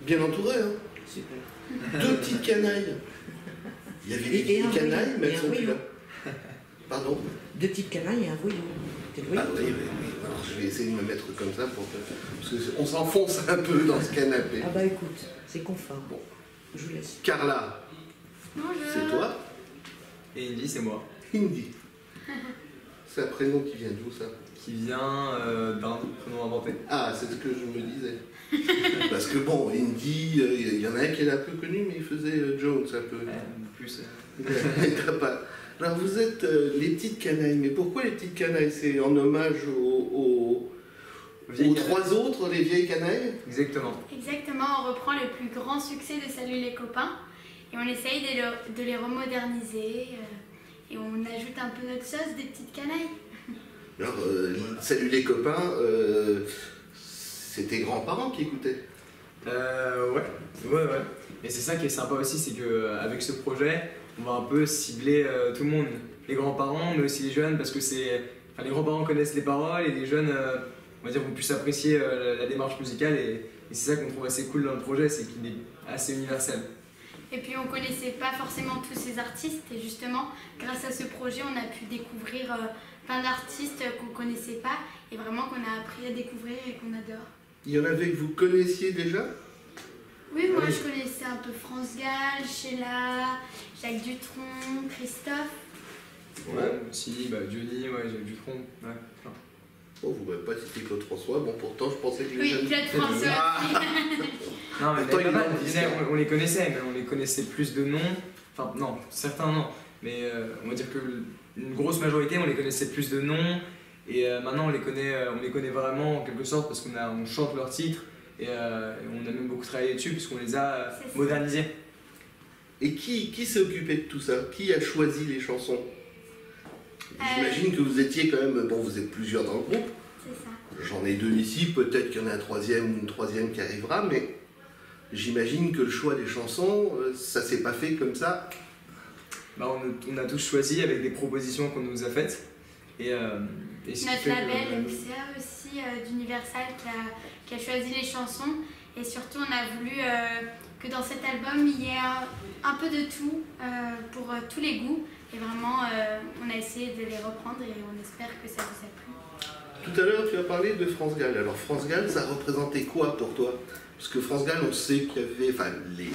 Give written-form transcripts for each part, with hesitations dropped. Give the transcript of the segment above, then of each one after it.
Bien entouré, hein. Super. Deux petites canailles. Il y avait des petites canailles, mais elles sont plus là. Pardon? Deux petites canailles et un voyou. Ah oui, oui, oui. Alors je vais essayer de me mettre comme ça pour que... Parce qu'on s'enfonce un peu dans ce canapé. Ah bah écoute, c'est confort. Bon. Je vous laisse. Carla, c'est toi? Et Indy, c'est moi. Indy. C'est un prénom qui vient d'où, ça? Qui vient d'un prénom inventé. Ah, c'est ce que je me disais. Parce que bon, Indy, il y en a un qui est un peu connu, mais il faisait Jones un peu. Plus. T'as pas... Alors vous êtes les petites canailles, mais pourquoi les petites canailles? C'est en hommage aux trois autres, les vieilles canailles? Exactement. Exactement, on reprend le plus grand succès de Salut les copains et on essaye de les remoderniser et on ajoute un peu notre sauce des petites canailles. Alors, Salut les copains, c'est tes grands-parents qui écoutaient? Ouais. Et c'est ça qui est sympa aussi, c'est qu'avec ce projet, on va un peu cibler tout le monde, les grands-parents, mais aussi les jeunes, parce que les grands-parents connaissent les paroles et les jeunes, on va dire, vont plus apprécier la démarche musicale et c'est ça qu'on trouve assez cool dans le projet, c'est qu'il est assez universel. Et puis on ne connaissait pas forcément tous ces artistes et justement, grâce à ce projet, on a pu découvrir plein d'artistes qu'on ne connaissait pas et vraiment qu'on a appris à découvrir et qu'on adore. Il y en avait que vous connaissiez déjà? Oui, moi je connaissais un peu France Gall, Sheila, Jacques Dutronc, Christophe. Ouais, aussi, Johnny, Jacques Dutronc, ouais. Oh, vous m'avez pas cité Claude François, bon pourtant je pensais que les jeunes... Oui, Claude François aussi. Non, mais Pourtant, on les connaissait, mais on les connaissait plus de noms. Enfin, non, certains non. Mais on va dire que une grosse majorité, on les connaissait plus de noms. Et maintenant, on les connaît vraiment en quelque sorte parce qu'on chante leurs titres. Et on a même beaucoup travaillé dessus puisqu'on les a modernisés. Et qui s'est occupé de tout ça? Qui a choisi les chansons? J'imagine que vous étiez quand même... Bon, vous êtes plusieurs dans le groupe. C'est ça. J'en ai deux ici, peut-être qu'il y en a un troisième ou une troisième qui arrivera, mais j'imagine que le choix des chansons, ça s'est pas fait comme ça. On a tous choisi avec des propositions qu'on nous a faites. Notre label MCA aussi d'Universal qui a choisi les chansons et surtout on a voulu que dans cet album il y ait un peu de tout pour tous les goûts et vraiment on a essayé de les reprendre et on espère que ça vous a plu. Tout à l'heure tu as parlé de France Gall, alors France Gall ça représentait quoi pour toi? Parce que France Gall on sait qu'il y avait, enfin les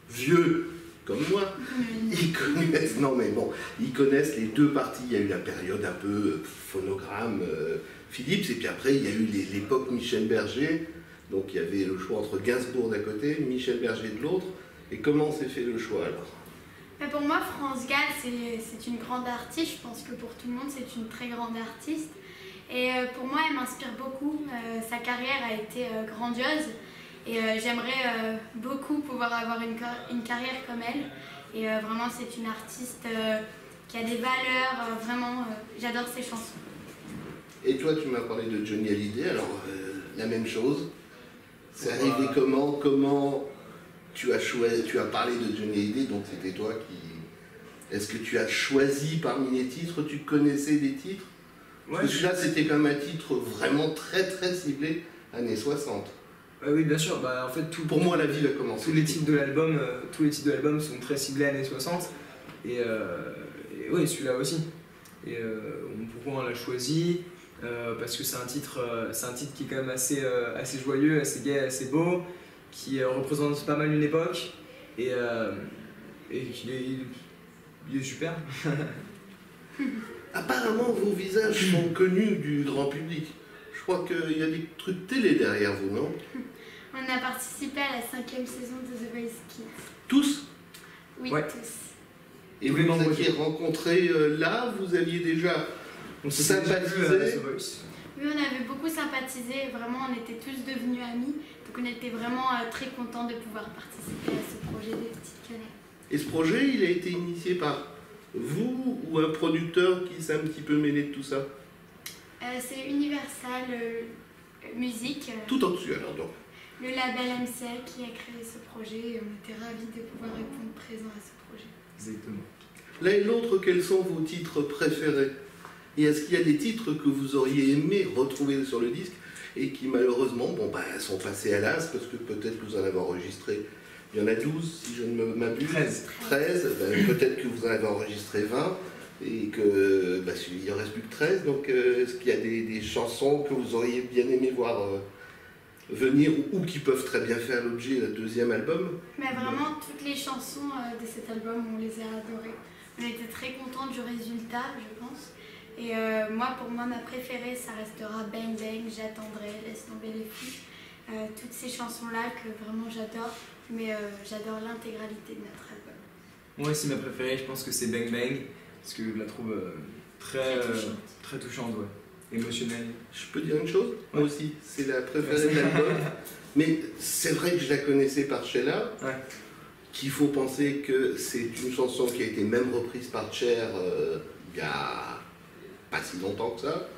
vieux comme moi, ils connaissent, non mais bon, ils connaissent les deux parties. Il y a eu la période un peu phonogramme Philips, et puis après il y a eu l'époque Michel Berger, donc il y avait le choix entre Gainsbourg d'un côté, Michel Berger de l'autre, et comment s'est fait le choix alors? Mais pour moi, France Gall, c'est une grande artiste, je pense que pour tout le monde c'est une très grande artiste, et pour moi elle m'inspire beaucoup, sa carrière a été grandiose. Et j'aimerais beaucoup pouvoir avoir une carrière comme elle. Et vraiment, c'est une artiste qui a des valeurs, vraiment, j'adore ses chansons. Et toi, tu m'as parlé de Johnny Hallyday, alors la même chose. C'est arrivé comment tu as parlé de Johnny Hallyday, donc c'était toi qui... Est-ce que tu as choisi parmi les titres, tu connaissais des titres? Parce que celui-là, c'était quand même un titre vraiment très très ciblé, années 60. Oui, bien sûr. En fait, pour moi, la vie va commencer. Tous les titres de l'album sont très ciblés années 60. Et oui, celui-là aussi. Et pourquoi on l'a choisi? Parce que c'est un titre qui est quand même assez joyeux, assez gai, assez beau, qui représente pas mal une époque. Et il est super. Apparemment, vos visages sont connus du grand public. Je crois qu'il y a des trucs télé derrière vous, non? On a participé à la 5e saison de The Voice Kids. Tous? Oui, ouais. tous. Et vous vous aviez rencontré là? Vous aviez déjà sympathisé? Oui, on avait beaucoup sympathisé. Vraiment, on était tous devenus amis. Donc on était vraiment très contents de pouvoir participer à ce projet des petites canailles. Et ce projet, il a été initié par vous ou un producteur qui s'est un petit peu mêlé de tout ça? C'est Universal Musique. Tout en dessus alors donc. Le label MCA qui a créé ce projet et on était ravis de pouvoir répondre présent à ce projet. Exactement. L'un et l'autre, quels sont vos titres préférés? Et est-ce qu'il y a des titres que vous auriez aimé retrouver sur le disque et qui malheureusement sont passés à l'as parce que peut-être que vous en avez enregistré. Il y en a 12 si je ne m'abuse. 13. Peut-être que vous en avez enregistré 20 et que il en reste plus que 13. Donc est-ce qu'il y a des chansons que vous auriez bien aimé voir venir ou qui peuvent très bien faire l'objet d'un deuxième album? Mais vraiment, toutes les chansons de cet album, on les a adorées. On était très contents du résultat, je pense. Et pour moi, ma préférée, ça restera Bang Bang, J'attendrai, Laisse tomber les filles. Toutes ces chansons-là que vraiment j'adore, mais j'adore l'intégralité de notre album. Moi aussi, ma préférée, je pense que c'est Bang Bang, parce que je la trouve très touchante, ouais. Émotionnelle. Je peux dire une chose? Moi aussi, c'est la préférée de l'album. Mais c'est vrai que je la connaissais par Sheila. Ouais. Qu'il faut penser que c'est une chanson qui a été même reprise par Cher il y a pas si longtemps que ça.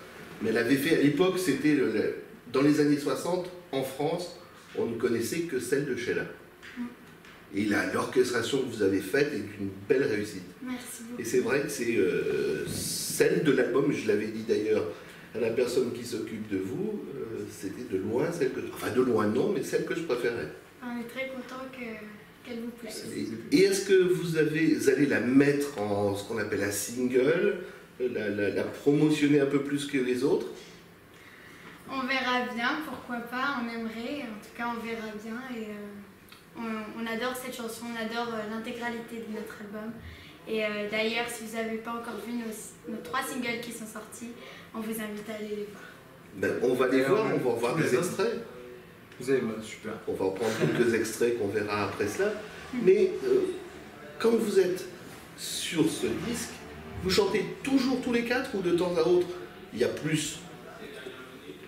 Mais elle avait fait à l'époque, c'était dans les années 60, en France, on ne connaissait que celle de Sheila. Et l'orchestration que vous avez faite est une belle réussite. Merci beaucoup. Et c'est vrai que c'est celle de l'album, je l'avais dit d'ailleurs à la personne qui s'occupe de vous, c'était de loin celle que... Enfin de loin non, mais celle que je préférais. On est très contents qu'elle vous plaise. Et est-ce que vous allez la mettre en ce qu'on appelle un single, la promotionner un peu plus que les autres? On verra bien, pourquoi pas, on aimerait, en tout cas on verra bien. Et on adore cette chanson, on adore l'intégralité de notre album. Et d'ailleurs, si vous n'avez pas encore vu nos 3 singles qui sont sortis, on vous invite à aller les voir. On va les voir, on va en voir des extraits. Vous avez, super. On va en prendre quelques extraits qu'on verra après cela. Mais quand vous êtes sur ce disque, vous chantez toujours tous les 4 ou de temps à autre il y a plus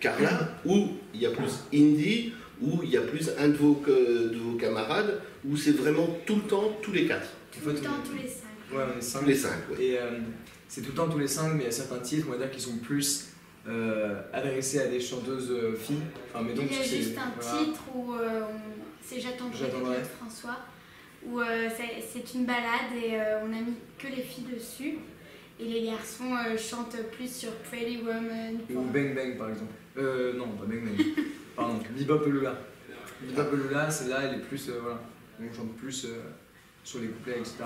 Carla ou il y a plus Indy ou il y a plus un de vos camarades ou c'est vraiment tout le temps tous les 4? Tout le temps, tous les 5. Ouais, on est 5. Tous les 5, ouais. Et c'est tout le temps tous les 5, mais il y a certains titres, on va dire, qui sont plus adressés à des chanteuses filles. Enfin, mais donc, il y a juste un titre où c'est J'attendrai de François, où c'est une balade et on a mis que les filles dessus. Et les garçons chantent plus sur Pretty Woman. Ou Bang Bang par exemple. Non, pas Bang Bang. Pardon, Bebop Lula. Bebop Lula, celle-là, elle est plus. Voilà. On chante plus sur les couplets, etc.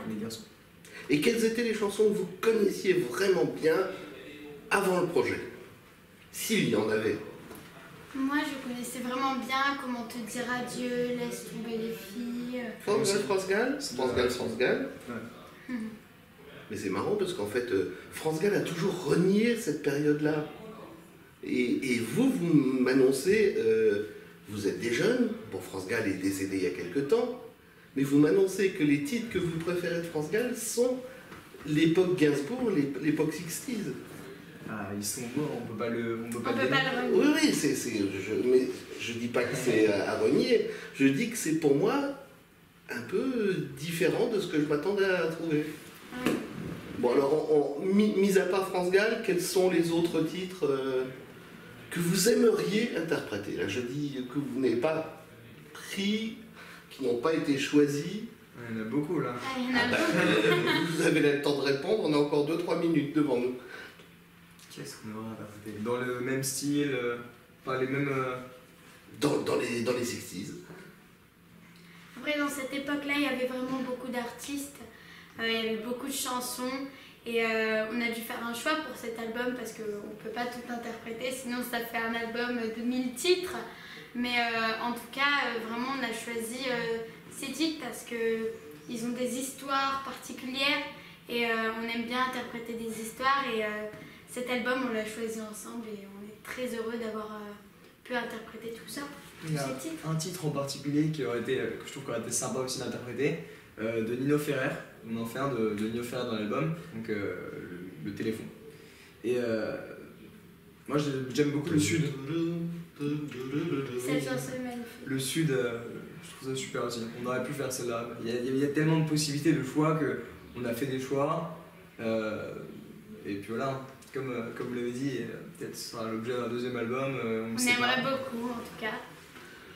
Les garçons. Et quelles étaient les chansons que vous connaissiez vraiment bien avant le projet? S'il y en avait. Moi, je connaissais vraiment bien Comment te dire adieu, Laisse tomber les filles. France Gall. Ouais. Mais c'est marrant parce qu'en fait, France Gall a toujours renié cette période-là. Et vous m'annoncez, vous êtes des jeunes, bon, France Gall est décédé il y a quelques temps, mais vous m'annoncez que les titres que vous préférez de France Gall sont l'époque Gainsbourg, l'époque 60s. Ah, ils sont beaux, on peut pas le renier. Oui, mais je dis pas que c'est à renier, je dis que c'est pour moi un peu différent de ce que je m'attendais à trouver. Oui. Bon alors, mis à part France Gall, quels sont les autres titres que vous aimeriez interpréter? Là, je dis que vous n'avez pas pris, qui n'ont pas été choisis. Il y en a beaucoup là. Ah, il y en a beaucoup. Vous avez le temps de répondre, on a encore 2-3 minutes devant nous. Qu'est-ce qu'on aura interprété? Dans le même style, pas les mêmes... Dans les 60s. Après, dans cette époque-là, il y avait vraiment beaucoup d'artistes, il y avait beaucoup de chansons, et on a dû faire un choix pour cet album parce qu'on ne peut pas tout interpréter, sinon ça fait un album de 1000 titres. Mais en tout cas, vraiment, on a choisi ces titres parce qu'ils ont des histoires particulières et on aime bien interpréter des histoires. Et cet album, on l'a choisi ensemble et on est très heureux d'avoir pu interpréter tout ça. Il y a un titre en particulier que je trouve qu'il aurait été sympa aussi d'interpréter, de Nino Ferrer. On en fait un de Nino Ferrer dans l'album, donc le téléphone. Et moi j'aime beaucoup le Sud. Cette chanson est magnifique. Le Sud, je trouve ça super aussi. On aurait pu faire celle-là. Il y a tellement de possibilités de choix qu'on a fait des choix. Et puis voilà, comme vous l'avez dit, peut-être ce sera l'objet d'un deuxième album. On aimerait beaucoup en tout cas.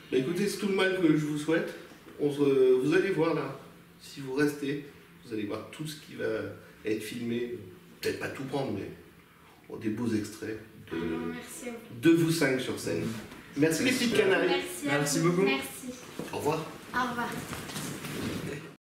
Bah écoutez, c'est tout le mal que je vous souhaite. Vous allez voir là, si vous restez, vous allez voir tout ce qui va être filmé. Peut-être pas tout prendre, mais des beaux extraits, Merci à vous. de vous 5 sur scène. Merci les petites canailles. Merci à Merci vous. beaucoup. Merci. Au revoir. Au revoir.